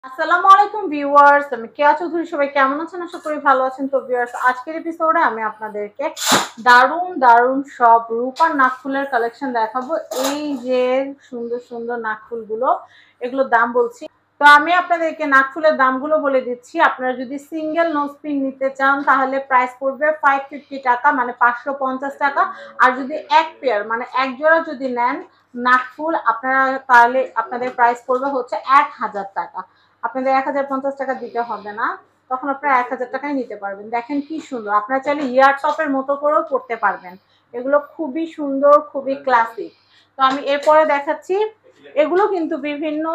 আসসালামু আলাইকুম ভিউয়ার্স, আমি কেয়া চৌধুরী। সবাই কেমন আছেন? আশা করি ভালো আছেন। তো ভিউয়ার্স, আজকের এপিসোডে আমি আপনাদেরকে দারুণ দারুণ সব রূপার নাকফুলের কালেকশন দেখাবো। এই যে সুন্দর সুন্দর নাকফুলগুলো, এগুলোর দাম বলছি। তো আমি আপনাদেরকে নাকফুলের দামগুলো বলে দিচ্ছি। আপনারা যদি সিঙ্গেল নোজ পিন নিতে চান তাহলে প্রাইস পড়বে 550 টাকা, মানে 550 টাকা। আর যদি এক পেয়ার মানে এক জোড়া যদি নেন নাকফুল আপনারা, তাহলে আপনাদের প্রাইস পড়বে হচ্ছে 1000 টাকা। আপনাদের 1050 টাকা দিতে হবে না, তখন আপনারা 1000 টাকায় নিতে পারবেন। দেখেন কি সুন্দর, আপনারা চাইলে ইয়ার টপের মতো করেও করতে পারবেন। এগুলো খুবই সুন্দর, খুবই ক্লাসিক। তো আমি এরপরে দেখাচ্ছি, এগুলো কিন্তু বিভিন্ন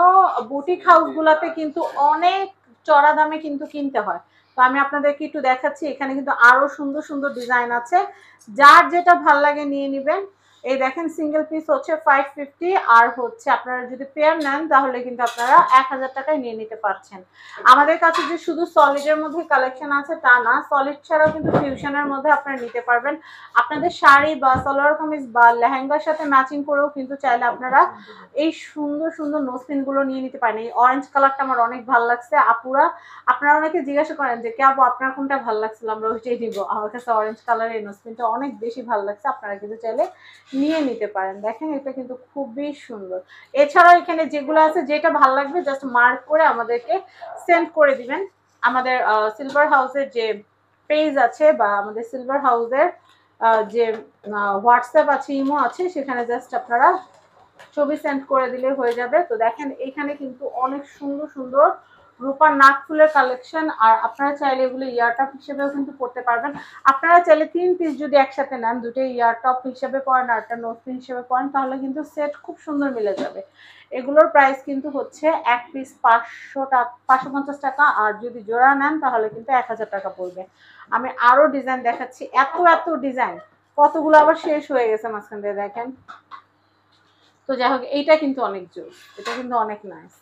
বুটিক হাউসগুলোতে কিন্তু অনেক চড়া দামে কিন্তু কিনতে হয়। তো আমি আপনাদেরকে একটু দেখাচ্ছি, এখানে কিন্তু আরো সুন্দর সুন্দর ডিজাইন আছে। যার যেটা ভাল লাগে নিয়ে নেবেন। এই দেখেন, সিঙ্গেল পিস হচ্ছে 550, আর হচ্ছে আপনারা যদি পেয়ার নেন তাহলে কিন্তু আপনারা 1000 টাকায় নিয়ে নিতে পারছেন। আমাদের কাছে যে শুধু সলিডের মধ্যে কালেকশন আছে তা না, সলিড ছাড়াও কিন্তু ফিউশনের মধ্যে আপনারা নিতে পারবেন। আপনাদের শাড়ি বা সালোয়ার কামিজ বা লেহেঙ্গার সাথে ম্যাচিং করেও কিন্তু চাইলে আপনারা এই সুন্দর সুন্দর নোজপিন গুলো নিয়ে নিতে পারেন। এই অরেঞ্জ কালারটা আমার অনেক ভালো লাগছে। আপুরা, আপনারা অনেকে জিজ্ঞাসা করেন যে কে আপু আপনার কোনটা ভালো লাগছিল, আমরা ওইটাই দিব। আমার কাছে অরেঞ্জ কালারের এই নোজপিনটা অনেক বেশি ভালো লাগছে, আপনারা কিন্তু চাইলে নিয়ে নিতে পারেন। দেখেন, এটা কিন্তু খুবই সুন্দর। এছাড়াও এখানে যেগুলো আছে, যেটা ভালো লাগবে জাস্ট মার্ক করে আমাদেরকে সেন্ড করে দিবেন। আমাদের সিলভার হাউসের যে পেজ আছে বা আমাদের সিলভার হাউসের যে হোয়াটসঅ্যাপ আছে, ইমো আছে, সেখানে জাস্ট আপনারা ছবি সেন্ড করে দিলে হয়ে যাবে। তো দেখেন, এখানে কিন্তু অনেক সুন্দর সুন্দর রূপার নাকফুলের কালেকশন, আর আপনারা চাইলে এগুলো ইয়ারটপ হিসেবেও কিন্তু পড়তে পারবেন। আপনারা চাইলে 3 পিস যদি একসাথে নেন, দুটো ইয়ারটপ হিসেবে পরেন আর একটা নোজ পিন হিসেবে পরেন, তাহলে কিন্তু সেট খুব সুন্দর মিলে যাবে। এগুলোর প্রাইস কিন্তু হচ্ছে এক পিস 500 টাকা, 550 টাকা, আর যদি জোড়া নেন তাহলে কিন্তু 1000 টাকা পড়বে। আমি আরো ডিজাইন দেখাচ্ছি, এত এত ডিজাইন, কতগুলো আবার শেষ হয়ে গেছে মাঝখান দিয়ে। দেখেন, তো যাই হোক, এইটা কিন্তু অনেক জোস, এটা কিন্তু অনেক নাইস।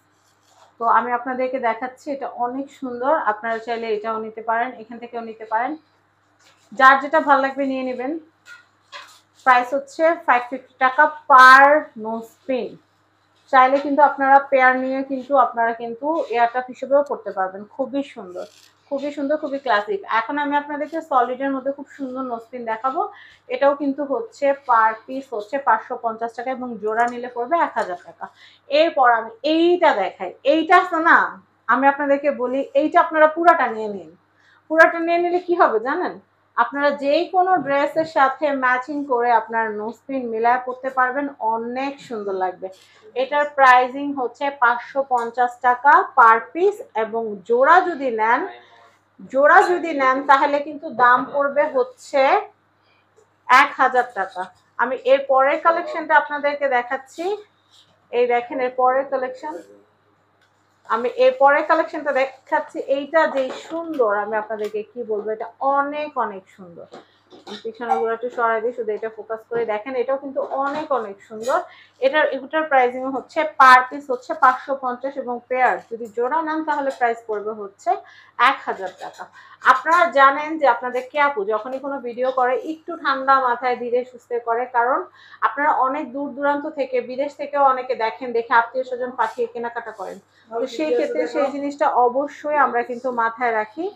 তো আমি আপনাদেরকে দেখাচ্ছি, এটা অনেক সুন্দর। আপনারা চাইলে এটাও নিতে পারেন, এখান থেকেও নিতে পারেন, যার যেটা ভালো লাগবে নিয়ে নেবেন। প্রাইস হচ্ছে 550 টাকা পার নোজ পিন। চাইলে কিন্তু আপনারা পেয়ার নিয়ে কিন্তু আপনারা কিন্তু এয়ারটাপ হিসেবেও করতে পারবেন। খুবই সুন্দর, খুবই সুন্দর, খুবই ক্লাসিক। এখন আমি আপনাদেরকে সলিডের মধ্যে খুব সুন্দর নোজপিন দেখাবো। এটাও কিন্তু হচ্ছে পার পিস হচ্ছে 550 টাকা এবং জোড়া নিলে পড়বে 1000 টাকা। এরপর আমি এইটা দেখাই, এইটা আছে না, আমি আপনাদেরকে বলি, এইটা আপনারা পুরাটা নিয়ে নিন। পুরাটা নিয়ে নিলে কি হবে জানেন, আপনারা যেই কোনো ড্রেসের সাথে ম্যাচিং করে আপনার নোজপিন মিলায় পড়তে পারবেন, অনেক সুন্দর লাগবে। এটার প্রাইসিং হচ্ছে 550 টাকা পার পিস, এবং জোড়া যদি নেন তাহলে কিন্তু দাম পড়বে হচ্ছে 1000 টাকা। আমি এর পরের কালেকশনটা আপনাদেরকে দেখাচ্ছি। এই দেখেন, এর পরের কালেকশন, আমি এর পরের কালেকশনটা দেখাচ্ছি। এইটা যেই সুন্দর, আমি আপনাদেরকে কি বলবো, এটা অনেক অনেক সুন্দর। পিছনেগুলো একটু সরাই দিই, শুধু এটা ফোকাস করে দেখেন, এটাও কিন্তু অনেক অনেক সুন্দর। এটার প্রাইসিং হচ্ছে পার পিস হচ্ছে 550, এবং পেয়ার যদি জোড়া নেন তাহলে প্রাইস পড়বে হচ্ছে 1000 টাকা। আপনারা জানেন যে আপনাদের কে আপু যখনই কোনো ভিডিও করে একটু ঠান্ডা মাথায় ধীরে সুস্থে করে, কারণ আপনারা অনেক দূর দূরান্ত থেকে, বিদেশ থেকেও অনেকে দেখেন, দেখে আত্মীয় স্বজন পাঠিয়ে কেনাকাটা করেন। তো সেই ক্ষেত্রে সেই জিনিসটা অবশ্যই আমরা কিন্তু মাথায় রাখি।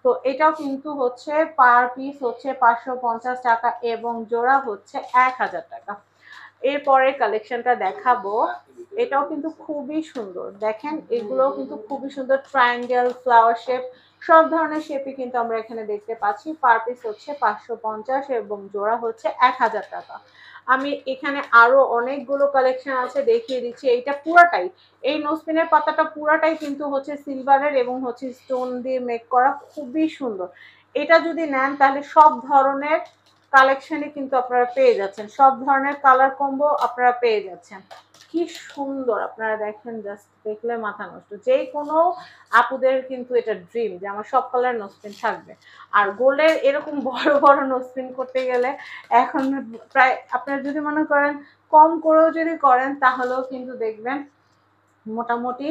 তো এটাও কিন্তু হচ্ছে পার পিস হচ্ছে 550 টাকা এবং জোড়া হচ্ছে 1000 টাকা। এরপরের কালেকশনটা দেখাবো, এটাও কিন্তু খুবই সুন্দর। দেখেন, এগুলোও কিন্তু খুবই সুন্দর, ট্রায়াঙ্গেল, ফ্লাওয়ার শেপ, সব ধরনের শেপই কিন্তু আমরা এখানে দেখতে পাচ্ছি। পার পিস হচ্ছে 550 এবং জোড়া হচ্ছে 1000 টাকা। আমি এখানে আরো অনেকগুলো কালেকশন আছে, দেখিয়ে দিচ্ছি। এইটা পুরাটাই, এই নোজপিনের পাতাটা পুরাটাই কিন্তু হচ্ছে সিলভারের এবং হচ্ছে স্টোন দিয়ে মেক করা, খুবই সুন্দর। এটা যদি নেন তাহলে সব ধরনের কালেকশনই কিন্তু আপনারা পেয়ে যাচ্ছেন, সব ধরনের কালার কম্বো আপনারা পেয়ে যাচ্ছেন। কি সুন্দর, আপনারা দেখেন, জাস্ট দেখলে মাথা নষ্ট। যে কোনো আপুদের কিন্তু এটা ড্রিম যে আমার সব কালার নোজপিন থাকবে। আর গোল্ডের এরকম বড় বড় নোজপিন করতে গেলে এখন প্রায় আপনারা যদি মনে করেন কম করেও যদি করেন, তাহলেও কিন্তু দেখবেন মোটামুটি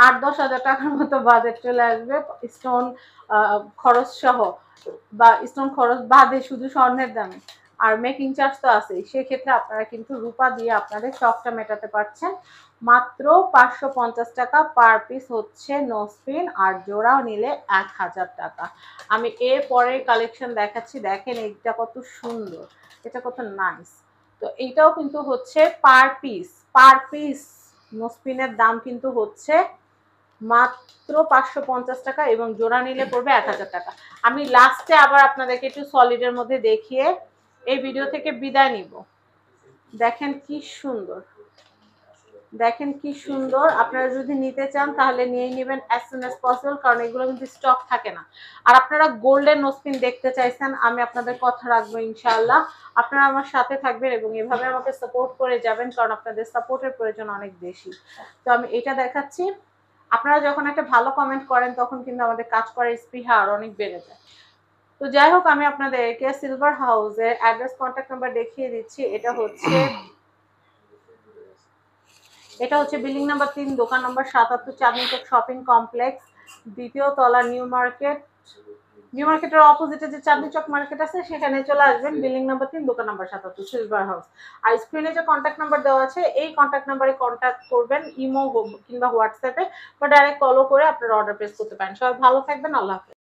8-10 হাজার টাকার মতো বাজেট চলে আসবে, স্টোন খরচ সহ, বা স্টোন খরচ বাদে শুধু স্বর্ণের দামে। আর মেকিং চার্জ তো আছেই। সেক্ষেত্রে আপনারা কিন্তু রূপা দিয়ে আপনাদের শখটা মেটাতে পারছেন। মাত্র 550 টাকা পার পিস হচ্ছে নোসপিন, আর জোড়াও নিলে 1000 টাকা। আমি এর পরের কালেকশন দেখাচ্ছি, দেখেন এইটা কত সুন্দর, এটা কত নাইস। তো এইটাও কিন্তু হচ্ছে পার পিস নোসপিনের দাম কিন্তু হচ্ছে মাত্র 550 টাকা এবং জোড়া নিলে পড়বে 1000 টাকা। আমি লাস্টে আবার আপনাদেরকে একটু সলিডের মধ্যে দেখিয়ে এই ভিডিও থেকে বিদায় নিব। দেখেন কি সুন্দর, দেখেন কি সুন্দর। আপনারা যদি নিতে চান তাহলে নিয়ে নেবেন as soon as possible, কারণ এগুলো কিন্তু স্টক থাকে না। আর আপনারা গোল্ডেন নোসপিন দেখতে চাইছেন, আমি আপনাদের কথা রাখবো ইনশাআল্লাহ। আপনারা আমার সাথে থাকবেন এবং এভাবে আমাকে সাপোর্ট করে যাবেন, কারণ আপনাদের সাপোর্টের প্রয়োজন অনেক বেশি। তো আমি এটা দেখাচ্ছি। আপনারা যখন একটা ভালো কমেন্ট করেন তখন কিন্তু আমাদের কাজ করার স্পৃহা আর অনেক বেড়ে যায়। তো যাই হোক, আমি আপনাদেরকে সিলভার হাউসের অ্যাড্রেস কন্ট্যাক্ট নাম্বার দেখিয়ে দিচ্ছি। এটা হচ্ছে বিল্ডিং নাম্বার 3, দোকান নম্বর 77, চাঁদনী চক শপিং কমপ্লেক্স, দ্বিতীয় তলা, নিউ মার্কেট। নিউ মার্কেটের অপোজিটে যে চাঁদনী চক মার্কেট আছে সেখানে চলে আসবেন, বিল্ডিং নাম্বার 3, দোকান নাম্বার 77, সিলভার হাউস। আর স্ক্রিনে যে কন্ট্যাক্ট নাম্বার দেওয়া আছে এই কন্ট্যাক্ট নাম্বারে কন্ট্যাক্ট করবেন, ইমো কিংবা হোয়াটসঅ্যাপে, বা ডাইরেক্ট কলও করে আপনারা অর্ডার প্লেস করতে পারেন। সবাই ভালো থাকবেন, আল্লাহ হাফেজ।